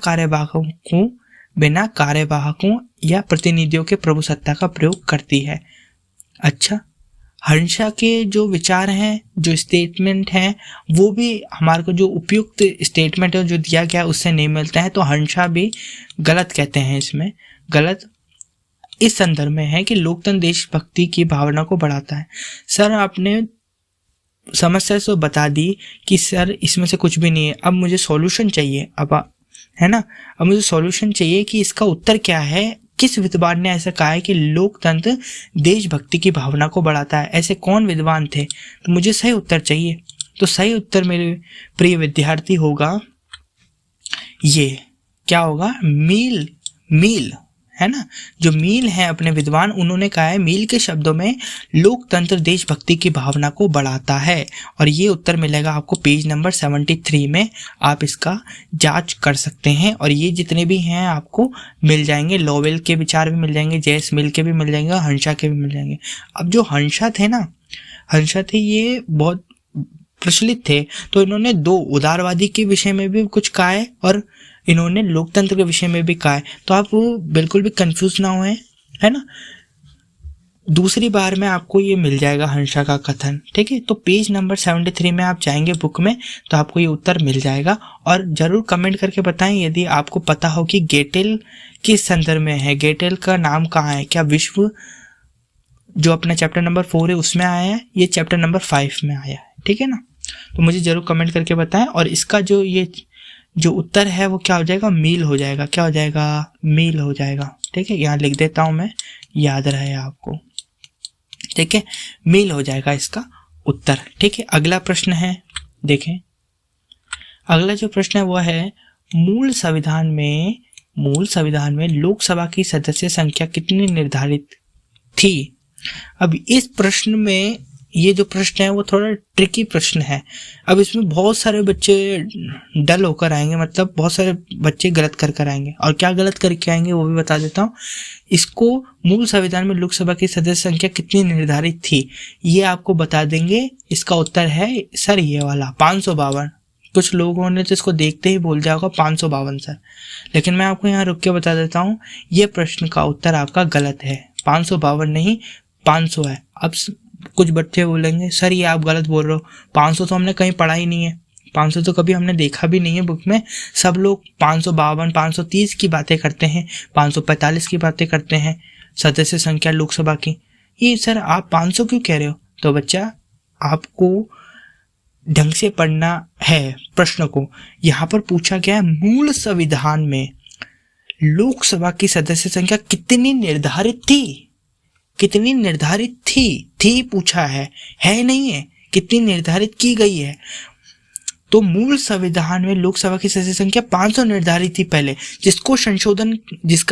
कार्यवाहकों या प्रतिनिधियों के प्रभुसत्ता का प्रयोग करती है। अच्छा, हंसा के जो विचार हैं, जो स्टेटमेंट हैं, वो भी हमारे को जो उपयुक्त स्टेटमेंट है जो दिया गया उससे नहीं मिलता है। तो हंसा भी गलत कहते हैं, इसमें गलत इस संदर्भ में है कि लोकतंत्र देशभक्ति की भावना को बढ़ाता है। सर आपने समस्या से बता दी कि सर इसमें से कुछ भी नहीं है, अब मुझे सॉल्यूशन चाहिए, अब है ना, अब मुझे सॉल्यूशन चाहिए कि इसका उत्तर क्या है। किस विद्वान ने ऐसा कहा है कि लोकतंत्र देशभक्ति की भावना को बढ़ाता है? ऐसे कौन विद्वान थे? तो मुझे सही उत्तर चाहिए। तो सही उत्तर मेरे प्रिय विद्यार्थी होगा, ये क्या होगा? मील है ना, जो मील है अपने विद्वान, उन्होंने कहा है मील के शब्दों में लोकतंत्र देशभक्ति की भावना को बढ़ाता है। और ये उत्तर मिलेगा आपको पेज नंबर 73 में, आप इसका जांच कर सकते हैं। और ये जितने भी हैं आपको मिल जाएंगे, लॉवेल के विचार भी मिल जाएंगे, जे.एस. मिल के भी मिल जाएंगे, हंसा के भी मिल जाएंगे। अब जो हंसा थे ना, हंसा थे ये बहुत प्रचलित थे, तो इन्होंने दो उदारवादी के विषय में भी कुछ कहा है और इन्होंने लोकतंत्र के विषय में भी कहा है। तो आप बिल्कुल भी कंफ्यूज ना हुए, है ना। दूसरी बार में आपको ये मिल जाएगा हंसा का कथन, ठीक है। तो पेज नंबर 73 में आप जाएंगे बुक में तो आपको ये उत्तर मिल जाएगा। और जरूर कमेंट करके बताएं यदि आपको पता हो कि गेटेल किस संदर्भ में है, गेटेल का नाम कहाँ है, क्या विश्व जो अपना चैप्टर नंबर 4 है उसमें आया है, ये चैप्टर नंबर 5 में आया है, ठीक है ना। तो मुझे जरूर कमेंट करके बताएं। और इसका जो उत्तर है वो क्या हो जाएगा? मील हो जाएगा। क्या हो जाएगा? मील हो जाएगा, ठीक है। यहाँ लिख देता हूँ मैं, याद रहे आपको, ठीक है। मील हो जाएगा इसका उत्तर, ठीक है। अगला प्रश्न है, देखें अगला जो प्रश्न है वो है, मूल संविधान में लोकसभा की सदस्य संख्या कितनी निर्धारित थी? अब इस प्रश्न में, ये जो प्रश्न है वो थोड़ा ट्रिकी प्रश्न है। अब इसमें बहुत सारे बच्चे डल होकर आएंगे, मतलब बहुत सारे बच्चे गलत कर आएंगे। और क्या गलत करके आएंगे वो भी बता देता हूँ। इसको मूल संविधान में लोकसभा की सदस्य संख्या कितनी निर्धारित थी, ये आपको बता देंगे। इसका उत्तर है सर ये वाला 552। कुछ लोगों ने तो इसको देखते ही बोल जाएगा 552 सर, लेकिन मैं आपको यहाँ रुक के बता देता हूँ, ये प्रश्न का उत्तर आपका गलत है। 552 नहीं, 500 है। अब कुछ बच्चे बोलेंगे सर ये आप गलत बोल रहे हो, 500 तो हमने कहीं पढ़ा ही नहीं है, 500 तो कभी हमने देखा भी नहीं है बुक में। सब लोग 552, 530 की बातें करते हैं, 545 की बातें करते हैं सदस्य संख्या लोकसभा की। ये सर आप 500 क्यों कह रहे हो? तो बच्चा आपको ढंग से पढ़ना है प्रश्न को। यहाँ पर पूछा गया है मूल संविधान में लोकसभा की सदस्य संख्या कितनी निर्धारित थी, कितनी निर्धारित थी पूछा है नहीं है, कितनी निर्धारित की गई है। तो मूल संविधान में लोकसभा की सदस्य संख्या 500 निर्धारित थी पहले, जिसका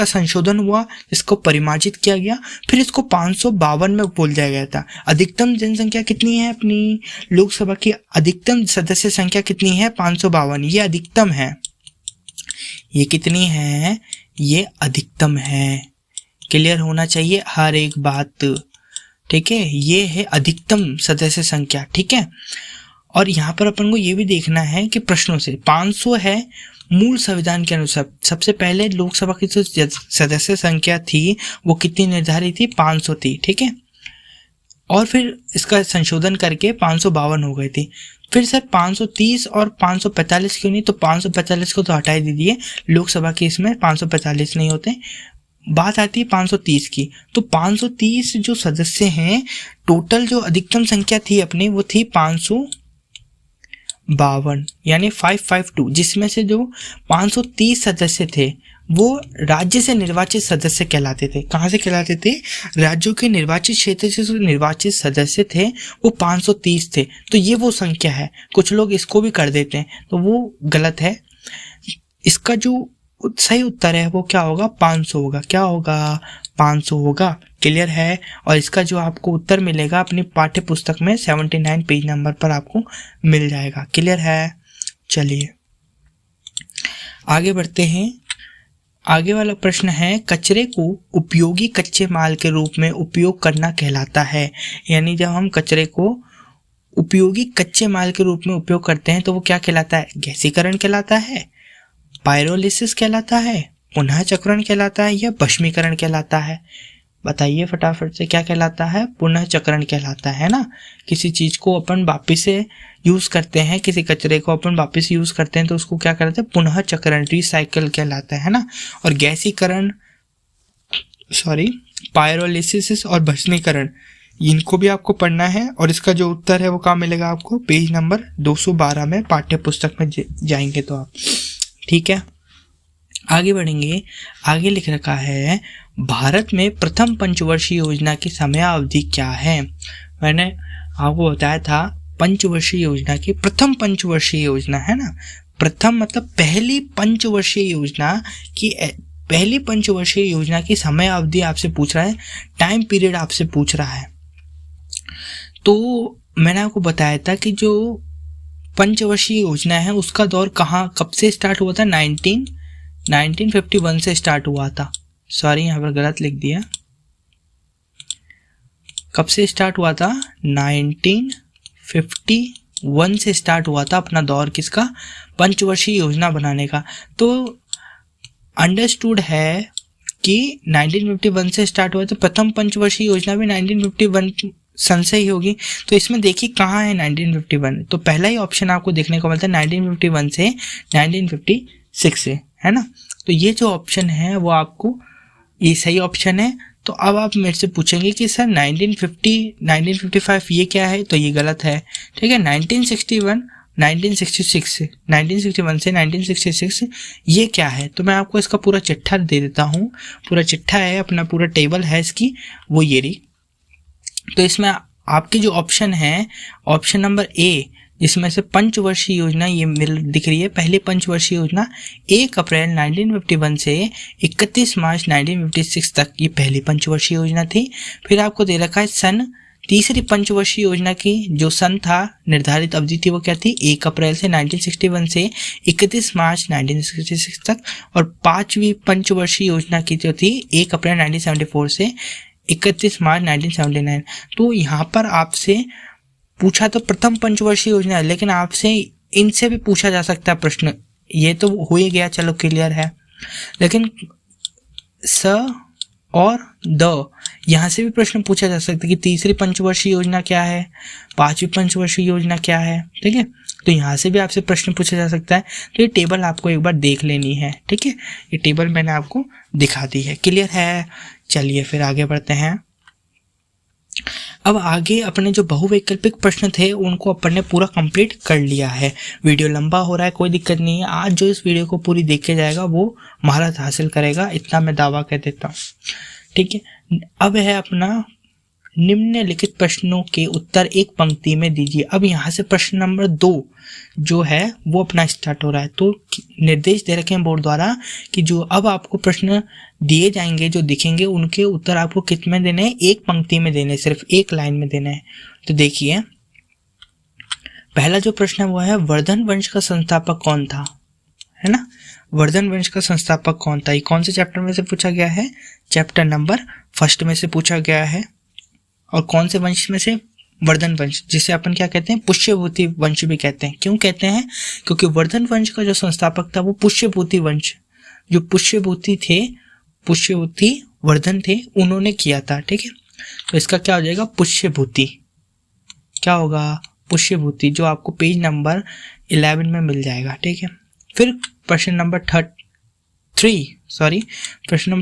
संशोधन हुआ, जिसको परिमार्जित किया गया, फिर इसको 552 में बोल दिया गया था। अधिकतम जनसंख्या कितनी है अपनी लोकसभा की? अधिकतम सदस्य संख्या कितनी है? 552। ये अधिकतम है। ये कितनी है? ये अधिकतम है। क्लियर होना चाहिए हर एक बात, ठीक है। ये है अधिकतम सदस्य संख्या, ठीक है। और यहाँ पर अपन को ये भी देखना है कि प्रश्नों से 500 है मूल संविधान के अनुसार। सबसे पहले लोकसभा की जो सदस्य संख्या थी वो कितनी निर्धारित थी? 500 थी, ठीक है। और फिर इसका संशोधन करके 552 हो गई थी। फिर सर 530 और 545 क्यों नहीं? तो 545 को तो हटा दीजिए, लोकसभा के इसमें 545 नहीं होते। बात आती है 530 की। तो 530 जो सदस्य हैं, टोटल जो अधिकतम संख्या थी अपनी वो थी 552 यानी 552, जिसमें से जो 530 सदस्य थे वो राज्य से निर्वाचित सदस्य कहलाते थे। कहाँ से कहलाते थे? राज्यों के निर्वाचित क्षेत्र से जो निर्वाचित सदस्य थे वो 530 थे। तो ये वो संख्या है। कुछ लोग इसको भी कर देते हैं तो वो गलत है। इसका जो सही उत्तर है वो क्या होगा? 500 होगा। क्या होगा? 500 होगा। क्लियर है। और इसका जो आपको उत्तर मिलेगा अपनी पाठ्य पुस्तक में 79 पेज नंबर पर आपको मिल जाएगा। क्लियर है। चलिए आगे बढ़ते हैं। आगे वाला प्रश्न है, कचरे को उपयोगी कच्चे माल के रूप में उपयोग करना कहलाता है। यानी जब हम कचरे को उपयोगी कच्चे माल के रूप में उपयोग करते हैं तो वो क्या कहलाता है? गैसीकरण कहलाता है, पायरोलिसिस कहलाता है, पुनः चक्रण कहलाता है या भस्मीकरण कहलाता है? बताइए फटाफट से, क्या कहलाता है? पुनः चक्रण कहलाता है ना। किसी चीज को अपन वापिस से यूज करते हैं, किसी कचरे को अपन वापिस यूज करते हैं तो उसको क्या कहलाता है? पुनः चक्रण, रिसाइकल कहलाता है ना। और गैसीकरण पायरोलिसिस और भस्मीकरण, इनको भी आपको पढ़ना है। और इसका जो उत्तर है वो कहाँ मिलेगा आपको? पेज नंबर 212 में पाठ्य पुस्तक में जाएंगे तो आप, ठीक है। आगे बढ़ेंगे। आगे लिख रखा है, भारत में प्रथम पंचवर्षीय योजना की समयावधि क्या है? मैंने आपको बताया था पंचवर्षीय योजना की, प्रथम पंचवर्षीय योजना है ना। प्रथम मतलब पहली पंचवर्षीय योजना की, पहली पंचवर्षीय योजना की समयावधि आपसे पूछ रहा है, टाइम पीरियड आपसे पूछ रहा है। तो मैंने आपको बताया था कि जो पंचवर्षीय योजना है उसका दौर कब से स्टार्ट हुआ था? 1951 से स्टार्ट हुआ था। सॉरी, यहाँ पर गलत लिख दिया। कब से स्टार्ट हुआ था? 1951 से स्टार्ट हुआ था अपना दौर किसका? पंचवर्षीय योजना बनाने का। तो अंडरस्टूड है कि 1951 से स्टार्ट हुआ, तो प्रथम पंचवर्षीय योजना भी 1951 सन से ही होगी। तो इसमें देखिए कहाँ है 1951, तो पहला ही ऑप्शन आपको देखने को मिलता है 1951 से 1956 से, है ना। तो ये जो ऑप्शन है वो आपको ये सही ऑप्शन है। तो अब आप मेरे से पूछेंगे कि सर 1955 ये क्या है? तो ये गलत है, ठीक है। 1961 से 1966 ये क्या है? तो मैं आपको इसका पूरा चिट्ठा दे देता हूँ। पूरा चिट्ठा है अपना, पूरा टेबल है इसकी, वो ये रही। तो इसमें आपके जो ऑप्शन है, ऑप्शन नंबर ए, जिसमें से पंचवर्षीय योजना ये दिख रही है, पहली पंचवर्षीय योजना 1 अप्रैल 1951 से 31 मार्च 1956 तक, ये पहली पंचवर्षीय योजना थी। फिर आपको दे रखा है सन, तीसरी पंचवर्षीय योजना की जो सन था, निर्धारित अवधि थी, वो क्या थी? 1 अप्रैल से 1961 से 31 मार्च 1966 तक। और पांचवी पंचवर्षीय योजना की जो थी 1 अप्रैल 1974 से 31 मार्च 1979। तो यहाँ पर आपसे पूछा तो प्रथम पंचवर्षीय योजना है, लेकिन आपसे इनसे भी पूछा जा सकता है प्रश्न। ये तो हो ही गया, चलो क्लियर है। लेकिन स और द, यहाँ से भी प्रश्न पूछा जा सकता है कि तीसरी पंचवर्षीय योजना क्या है, पांचवी पंचवर्षीय योजना क्या है, ठीक है। तो यहाँ से भी आपसे प्रश्न पूछा जा सकता है। तो ये टेबल आपको एक बार देख लेनी है, ठीक है। ये टेबल मैंने आपको दिखा दी है, क्लियर है। चलिए फिर आगे बढ़ते हैं। अब आगे अपने जो बहुवैकल्पिक प्रश्न थे उनको अपन ने पूरा कंप्लीट कर लिया है। वीडियो लंबा हो रहा है, कोई दिक्कत नहीं है। आज जो इस वीडियो को पूरी देख के जाएगा वो महारत हासिल करेगा, इतना मैं दावा कर देता हूँ, ठीक है। अब है अपना निम्नलिखित प्रश्नों के उत्तर एक पंक्ति में दीजिए। अब यहाँ से प्रश्न नंबर 2 जो है वो अपना स्टार्ट हो रहा है। तो निर्देश दे रखे हैं बोर्ड द्वारा कि जो अब आपको प्रश्न दिए जाएंगे, जो दिखेंगे, उनके उत्तर आपको कितने देने हैं, एक पंक्ति में देने, सिर्फ एक लाइन में देना है। तो देखिए पहला जो प्रश्न है वो है वर्धन वंश का संस्थापक कौन था, है ना। वर्धन वंश का संस्थापक कौन था, ये कौन से चैप्टर में से पूछा गया है, चैप्टर नंबर 1 में से पूछा गया है। और कौन से वंश में से, वर्धन वंश, जिसे अपन क्या कहते हैं, पुष्यभूति वंश भी कहते हैं। क्यों कहते हैं, क्योंकि वर्धन वंश का जो संस्थापक था वो पुष्यभूति वंश, जो पुष्यभूति थे, पुष्यभूति वर्धन थे, उन्होंने किया था, ठीक है। तो इसका क्या हो जाएगा, पुष्यभूति, क्या होगा, पुष्यभूति, जो आपको पेज नंबर 11 में मिल जाएगा, ठीक है। फिर प्रश्न नंबर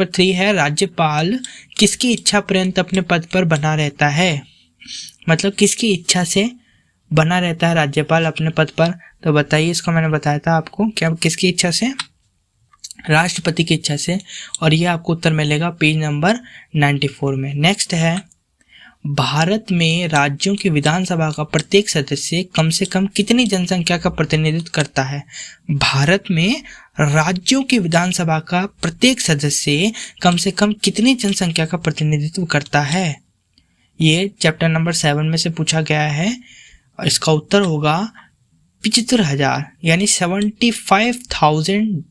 3 है राज्यपाल किसकी इच्छा पर्यंत अपने पद पर बना रहता है, मतलब किसकी इच्छा से बना रहता है राज्यपाल अपने पद पर। तो बताइए, इसको मैंने बताया था आपको, क्या किसकी इच्छा से, राष्ट्रपति की इच्छा से। और ये आपको उत्तर मिलेगा पेज नंबर 94 में। नेक्स्ट है भारत में राज्यों की विधानसभा का प्रत्येक सदस्य कम से कम कितनी जनसंख्या का प्रतिनिधित्व करता है। भारत में राज्यों की विधानसभा का प्रत्येक सदस्य कम से कम कितनी जनसंख्या का प्रतिनिधित्व करता है, ये चैप्टर नंबर 7 में से पूछा गया है। और इसका उत्तर होगा 75,000, यानी 75,000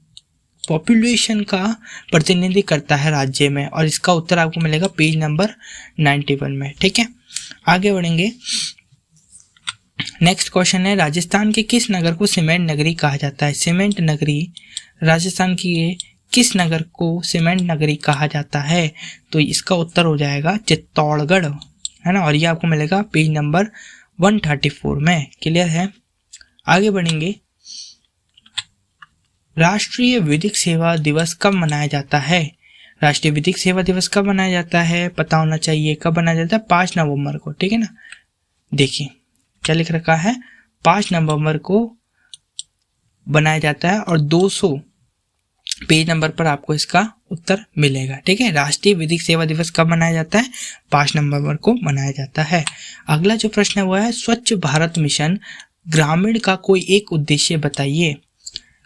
पॉपुलेशन का प्रतिनिधि करता है राज्य में। और इसका उत्तर आपको मिलेगा पेज नंबर 91 में, ठीक है। आगे बढ़ेंगे। नेक्स्ट क्वेश्चन है राजस्थान के किस नगर को सीमेंट नगरी कहा जाता है। सीमेंट नगरी, राजस्थान की किस नगर को सीमेंट नगरी कहा जाता है। तो इसका उत्तर हो जाएगा चित्तौड़गढ़, है ना। और ये आपको मिलेगा पेज नंबर 134 में। क्लियर है। आगे बढ़ेंगे। राष्ट्रीय विधिक सेवा दिवस कब मनाया जाता है। राष्ट्रीय विधिक सेवा दिवस कब मनाया जाता है, पता होना चाहिए। कब मनाया जाता है, 5 नवंबर को, ठीक है ना। देखिए क्या लिख रखा है, 5 नवंबर को बनाया जाता है। और 200 पेज नंबर पर आपको इसका उत्तर मिलेगा, ठीक है। राष्ट्रीय विधिक सेवा दिवस कब मनाया जाता है, 5 नवंबर को मनाया जाता है। अगला जो प्रश्न है वो है स्वच्छ भारत मिशन ग्रामीण का कोई एक उद्देश्य बताइए।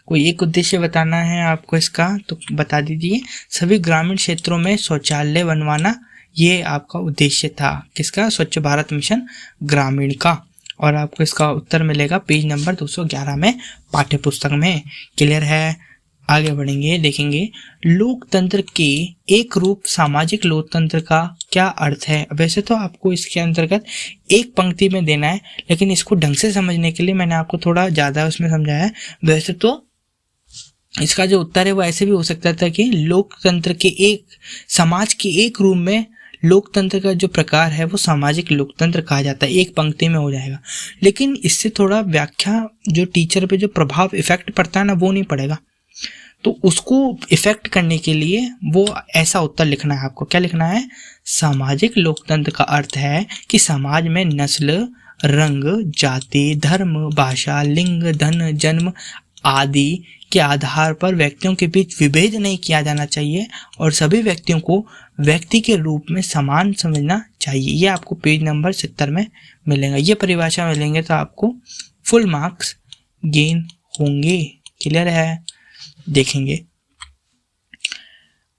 कोई एक उद्देश्य बताना है आपको इसका, तो बता दीजिए। सभी ग्रामीण क्षेत्रों में शौचालय बनवाना, ये आपका उद्देश्य था किसका, स्वच्छ भारत मिशन ग्रामीण का। और आपको इसका उत्तर मिलेगा पेज नंबर 211 में पाठ्य पुस्तक में। क्लियर है। आगे बढ़ेंगे, देखेंगे लोकतंत्र के एक रूप सामाजिक लोकतंत्र का क्या अर्थ है। वैसे तो आपको इसके अंतर्गत एक पंक्ति में देना है, लेकिन इसको ढंग से समझने के लिए मैंने आपको थोड़ा ज़्यादा उसमें समझाया है। वैसे तो इसका जो उत्तर है वो ऐसे भी हो सकता था कि लोकतंत्र के एक, समाज के एक रूप में लोकतंत्र का जो प्रकार है वो सामाजिक लोकतंत्र कहा जाता है, एक पंक्ति में हो जाएगा। लेकिन इससे थोड़ा व्याख्या जो टीचर पे जो प्रभाव इफेक्ट पड़ता है ना, वो नहीं पड़ेगा। तो उसको इफेक्ट करने के लिए वो ऐसा उत्तर लिखना है आपको। क्या लिखना है, सामाजिक लोकतंत्र का अर्थ है कि समाज में नस्ल, रंग, जाति, धर्म, भाषा, लिंग, धन, जन्म आदि के आधार पर व्यक्तियों के बीच विभेद नहीं किया जाना चाहिए और सभी व्यक्तियों को व्यक्ति के रूप में समान समझना चाहिए। ये आपको पेज नंबर 70 में मिलेगा। ये परिभाषा मिलेंगे तो आपको फुल मार्क्स गेन होंगे। क्लियर है। देखेंगे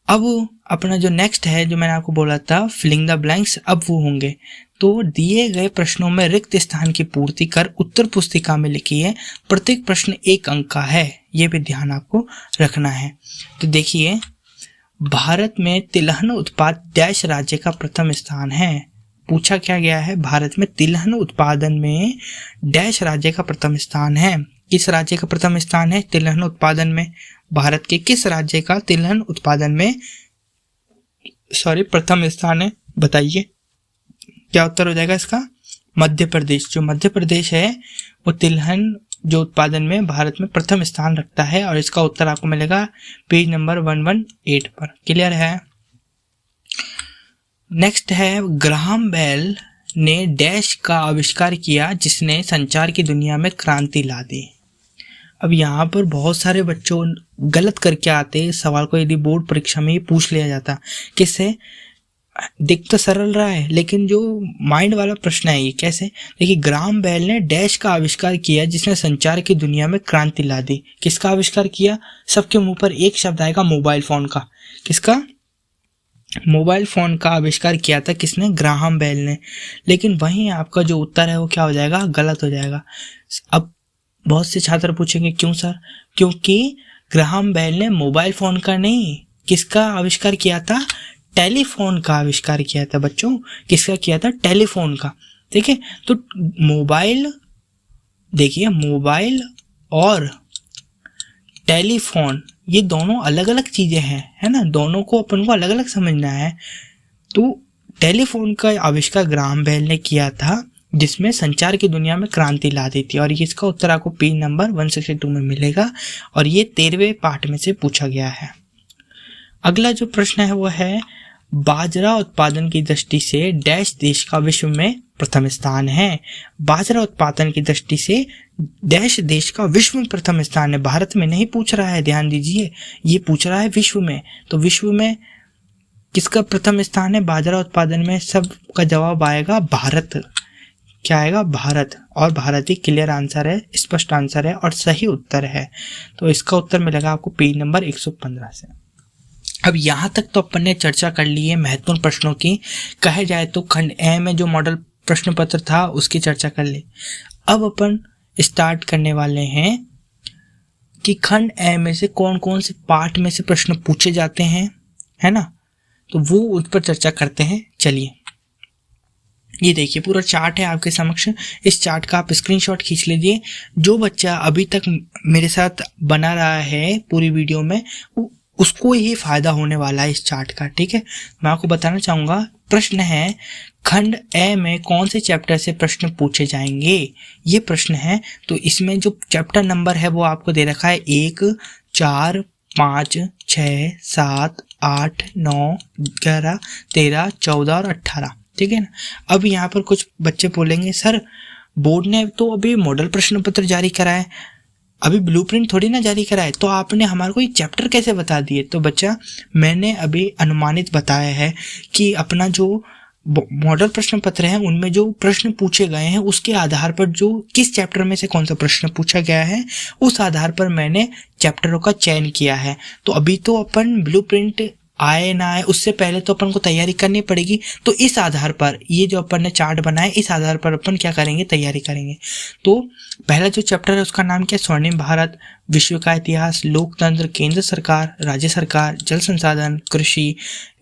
अब अपना जो नेक्स्ट है, जो मैंने आपको बोला था फिलिंग द ब्लैंक्स, अब वो होंगे। तो दिए गए प्रश्नों में रिक्त स्थान की पूर्ति कर उत्तर पुस्तिका में लिखिए। प्रत्येक प्रश्न 1 अंक का है, ये भी ध्यान आपको रखना है। तो देखिए, भारत में तिलहन उत्पाद डैश राज्य का प्रथम स्थान है। पूछा क्या गया है, भारत में तिलहन उत्पादन में डैश राज्य का प्रथम स्थान है। किस राज्य का प्रथम स्थान है तिलहन उत्पादन में, भारत के किस राज्य का तिलहन उत्पादन में प्रथम स्थान है, बताइए। क्या उत्तर हो जाएगा इसका, मध्य प्रदेश। जो मध्य प्रदेश है वो तिलहन जो उत्पादन में भारत में प्रथम स्थान रखता है। और इसका उत्तर आपको मिलेगा पेज नंबर 118 पर। क्लियर है। नेक्स्ट है ग्राहम बेल ने डैश का आविष्कार किया जिसने संचार की दुनिया में क्रांति ला दी। अब यहाँ पर बहुत सारे बच्चों गलत करके आते सवाल को, यदि बोर्ड परीक्षा में पूछ लिया जाता किससे, दिख तो सरल रहा है, लेकिन जो माइंड वाला प्रश्न है ये कैसे। देखिए, ग्राहम बेल ने डैश का आविष्कार किया जिसने संचार की दुनिया में क्रांति ला दी। किसका आविष्कार किया? सबके मुंह पर एक शब्द आएगा, मोबाइल फोन का। किसका? मोबाइल फोन का आविष्कार किया था किसने? ग्राहम बेल ने। लेकिन वहीं आपका जो उत्तर है वो क्या हो जाएगा? गलत हो जाएगा। अब बहुत से छात्र पूछेंगे क्यों सर? क्योंकि ग्राहम बेल ने मोबाइल फोन का नहीं, किसका आविष्कार किया था? टेलीफोन का आविष्कार किया था बच्चों। किसका किया था? टेलीफोन का। ठीक है, तो मोबाइल, देखिए मोबाइल और टेलीफोन ये दोनों अलग अलग चीजें हैं, है ना, दोनों को अपन को अलग अलग समझना है। तो टेलीफोन का आविष्कार ग्राहम बेल ने किया था जिसमें संचार की दुनिया में क्रांति ला दी थी, और इसका उत्तर आपको पेज नंबर 162 में मिलेगा, और ये 13वें पार्ट में से पूछा गया है। अगला जो प्रश्न है वो है, बाजरा उत्पादन की दृष्टि से डैश देश का विश्व में प्रथम स्थान है। बाजरा उत्पादन की दृष्टि से डैश देश का विश्व में प्रथम स्थान है। भारत में नहीं पूछ रहा है, ध्यान दीजिए, ये पूछ रहा है विश्व में। तो विश्व में किसका प्रथम स्थान है बाजरा उत्पादन में? सबका जवाब आएगा भारत। क्या आएगा? भारत। और भारत ही क्लियर आंसर है, स्पष्ट आंसर है और सही उत्तर है। तो इसका उत्तर मिलेगा आपको पेज नंबर 115 से। अब यहाँ तक तो अपन ने चर्चा कर ली है महत्वपूर्ण प्रश्नों की। कहे जाए तो खंड ए में जो मॉडल प्रश्न पत्र था उसकी चर्चा कर ली। अब अपन स्टार्ट करने वाले हैं कि खंड ए में से कौन कौन से पार्ट में से प्रश्न पूछे जाते हैं, है ना, तो वो उस पर चर्चा करते हैं। चलिए, ये देखिए पूरा चार्ट है आपके समक्ष। इस चार्ट का आप स्क्रीनशॉट खींच लीजिए। जो बच्चा अभी तक मेरे साथ बना रहा है पूरी वीडियो में, उसको ही फायदा होने वाला है इस चार्ट का। ठीक है, मैं आपको बताना चाहूँगा। प्रश्न है, खंड ए में कौन से चैप्टर से प्रश्न पूछे जाएंगे, ये प्रश्न है। तो इसमें जो चैप्टर नंबर है वो आपको दे रखा है 1, 4, 5, 6, 7, 8, 9, 11, 13, 14 और 18। ठीक है ना। अब यहाँ पर कुछ बच्चे बोलेंगे सर बोर्ड ने तो अभी मॉडल प्रश्न पत्र जारी करा है, अभी ब्लूप्रिंट थोड़ी ना जारी करा है, तो आपने हमारे को ये चैप्टर कैसे बता दिए? तो बच्चा, मैंने अभी अनुमानित बताया है कि अपना जो मॉडल प्रश्न पत्र है उनमें जो प्रश्न पूछे गए हैं उसके आधार पर जो किस चैप्टर में से कौन सा प्रश्न पूछा गया है उस आधार पर मैंने चैप्टरों का चयन किया है। तो अभी तो अपन ब्लूप्रिंट आए ना आए उससे पहले तो अपन को तैयारी करनी पड़ेगी। तो इस आधार पर ये जो अपन ने चार्ट बनाया, इस आधार पर अपन क्या करेंगे? तैयारी करेंगे। तो पहला जो चैप्टर है उसका नाम क्या है? स्वर्णिम भारत, विश्व का इतिहास, लोकतंत्र, केंद्र सरकार, राज्य सरकार, जल संसाधन, कृषि,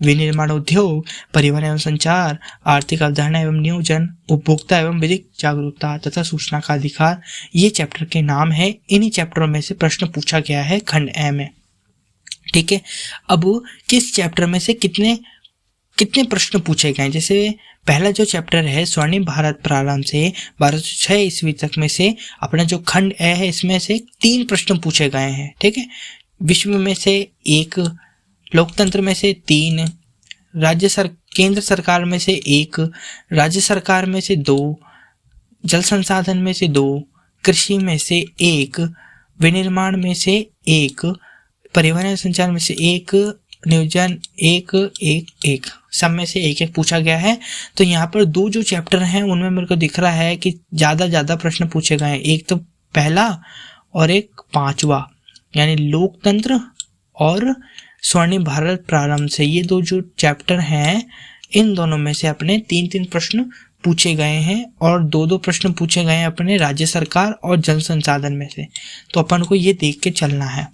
विनिर्माण उद्योग, परिवहन एवं संचार, आर्थिक अवधारणा एवं नियोजन, उपभोक्ता एवं विधिक जागरूकता तथा सूचना का अधिकार, ये चैप्टर के नाम है। इन्हीं चैप्टरों में से प्रश्न पूछा गया है खंड ए में। ठीक है, अब किस चैप्टर में से कितने प्रश्न पूछे गए? जैसे पहला जो चैप्टर है स्वर्णिम भारत प्रारंभ से 1206 ईस्वी तक में से अपना जो खंड ए है इसमें से 3 प्रश्न पूछे गए हैं। ठीक है, विश्व में से 1, लोकतंत्र में से 3, केंद्र सरकार में से 1, राज्य सरकार में से 2, जल संसाधन में से 2, कृषि में से 1, विनिर्माण में से 1, परिवहन संचार में से 1, नियोजन 1, सब में से 1 पूछा गया है। तो यहाँ पर 2 जो चैप्टर हैं उनमें मेरे को दिख रहा है कि ज़्यादा प्रश्न पूछे गए हैं। एक तो पहला और एक 5वां, यानी लोकतंत्र और स्वर्णिम भारत प्रारंभ से, ये 2 जो चैप्टर हैं इन दोनों में से अपने 3 प्रश्न पूछे गए हैं और 2 प्रश्न पूछे गए हैं अपने राज्य सरकार और जल संसाधन में से। तो अपन को ये देख के चलना है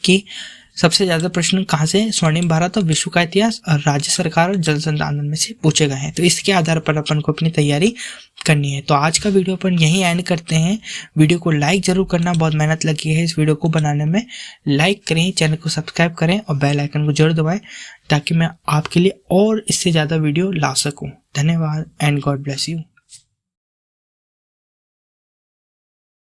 कि सबसे ज़्यादा प्रश्न कहाँ से? स्वर्णिम भारत और विश्व का इतिहास और राज्य सरकार और जल संसाधन में से पूछे गए हैं। तो इसके आधार पर अपन को अपनी तैयारी करनी है। तो आज का वीडियो अपन यहीं एंड करते हैं। वीडियो को लाइक जरूर करना, बहुत मेहनत लगी है इस वीडियो को बनाने में। लाइक करें, चैनल को सब्सक्राइब करें और बेल आइकन को जरूर दबाएं ताकि मैं आपके लिए और इससे ज़्यादा वीडियो ला सकूँ। धन्यवाद एंड गॉड ब्लेस यू।